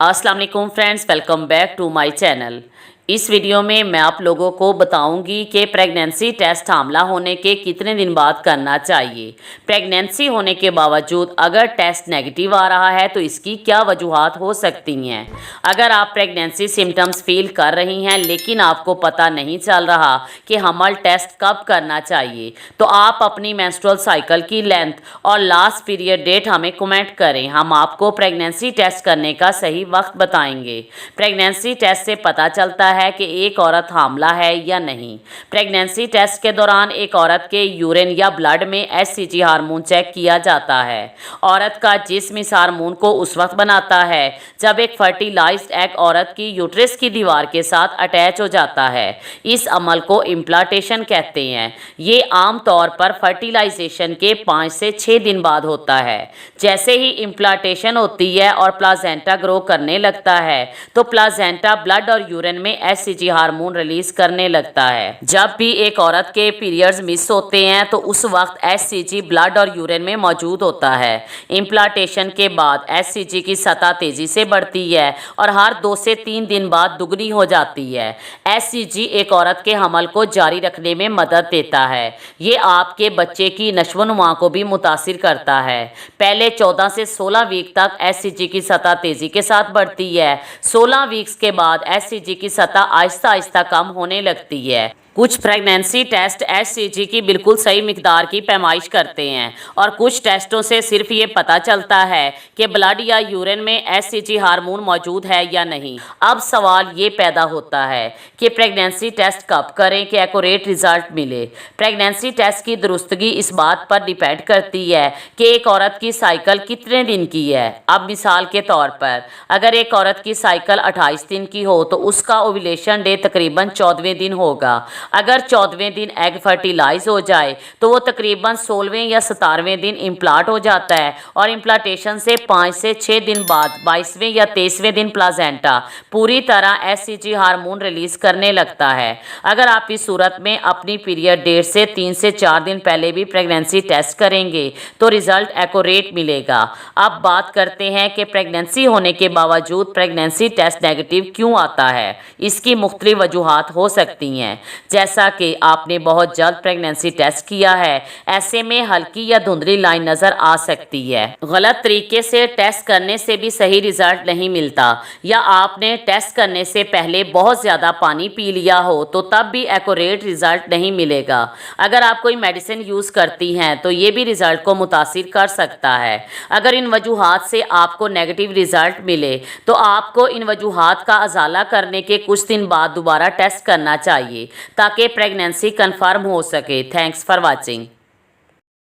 अस्सलाम वालेकुम friends, welcome back to my channel. इस वीडियो में मैं आप लोगों को बताऊंगी कि प्रेगनेंसी टेस्ट हामला होने के कितने दिन बाद करना चाहिए। प्रेगनेंसी होने के बावजूद अगर टेस्ट नेगेटिव आ रहा है तो इसकी क्या वजूहात हो सकती हैं। अगर आप प्रेगनेंसी सिम्टम्स फील कर रही हैं लेकिन आपको पता नहीं चल रहा कि हमल टेस्ट कब करना चाहिए तो आप अपनी मेंस्ट्रुअल साइकिल की लेंथ और लास्ट पीरियड डेट हमें कमेंट करें। हम आपको प्रेगनेंसी टेस्ट करने का सही वक्त बताएंगे। प्रेगनेंसी टेस्ट से पता चलता है कि एक औरत हामला है या नहीं। प्रेगनेंसी टेस्ट के दौरान एक औरत के यूरिन या ब्लड में एचसीजी हार्मोन चेक किया जाता है। औरत का जिस्म इस हार्मोन को उस वक्त बनाता है जब एक फर्टिलाइज्ड एग औरत की यूट्रस की दीवार के साथ अटैच हो जाता है। इस अमल को इम्प्लांटेशन कहते हैं। ये आम तौर पर फर्टिलाइजेशन के 5 से 6 दिन बाद होता है। जैसे ही इम्प्लांटेशन होती है और प्लाजेंटा ग्रो करने लगता है तो प्लाजेंटा ब्लड और यूरिन में एचसीजी हार्मोन रिलीज करने लगता है। जब भी एक औरत के पीरियड्स मिस होते हैं तो उस वक्त एचसीजी ब्लड और यूरिन में मौजूद होता है। इम्प्लांटेशन के बाद एचसीजी की सतह तेजी से बढ़ती है और हर 2 से 3 दिन बाद दुगनी हो जाती है। एचसीजी एक औरत के हमल को जारी रखने में मदद देता है। ये आपके बच्चे की नश्व-ओ-नुमा को भी मुतासिर करता है। पहले 14 से 16 वीक तक एचसीजी की सतह तेजी के साथ बढ़ती है। 16 वीक्स के बाद एचसीजी की सतह आहिस्ता आहिस्ता कम होने लगती है। कुछ प्रेगनेंसी टेस्ट एचसीजी की बिल्कुल सही मिकदार की पैमाइश करते हैं और कुछ टेस्टों से सिर्फ ये पता चलता है कि ब्लड या यूरिन में एचसीजी हार्मोन मौजूद है या नहीं। अब सवाल ये पैदा होता है कि प्रेगनेंसी टेस्ट कब करें कि एक्यूरेट रिजल्ट मिले। प्रेगनेंसी टेस्ट की दुरुस्तगी इस बात पर डिपेंड करती है कि एक औरत की साइकिल कितने दिन की है। अब मिसाल के तौर पर अगर एक औरत की साइकिल 28 दिन की हो तो उसका ओव्यूलेशन डे तकरीबन 14वें दिन होगा। अगर 14वें दिन एग फर्टिलाइज हो जाए तो वो तकरीबन 16वें या 17वें दिन इम्प्लांट हो जाता है और इम्प्लांटेशन से 5 से 6 दिन बाद 22वें या 23वें दिन प्लाजेंटा पूरी तरह एचसीजी हार्मोन रिलीज करने लगता है। अगर आप इस सूरत में अपनी पीरियड डेट से 3 से 4 दिन पहले भी प्रेगनेंसी टेस्ट करेंगे तो रिजल्ट एक्यूरेट मिलेगा। अब बात करते हैं कि प्रेगनेंसी होने के बावजूद प्रेगनेंसी टेस्ट नेगेटिव क्यों आता है। इसकी मुख्तलिफ वजूहात हो सकती हैं। जैसा कि आपने बहुत जल्द प्रेगनेंसी टेस्ट किया है, ऐसे में हल्की या धुंधली लाइन नज़र आ सकती है। गलत तरीके से टेस्ट करने से भी सही रिजल्ट नहीं मिलता या आपने टेस्ट करने से पहले बहुत ज़्यादा पानी पी लिया हो तो तब भी एक्यूरेट रिजल्ट नहीं मिलेगा। अगर आप कोई मेडिसिन यूज़ करती हैं तो ये भी रिजल्ट को मुतासिर कर सकता है। अगर इन वजूहात से आपको नेगेटिव रिजल्ट मिले तो आपको इन वजूहात का अजाला करने के कुछ दिन बाद दोबारा टेस्ट करना चाहिए ताकि प्रेगनेंसी कंफर्म हो सके। Thanks for watching.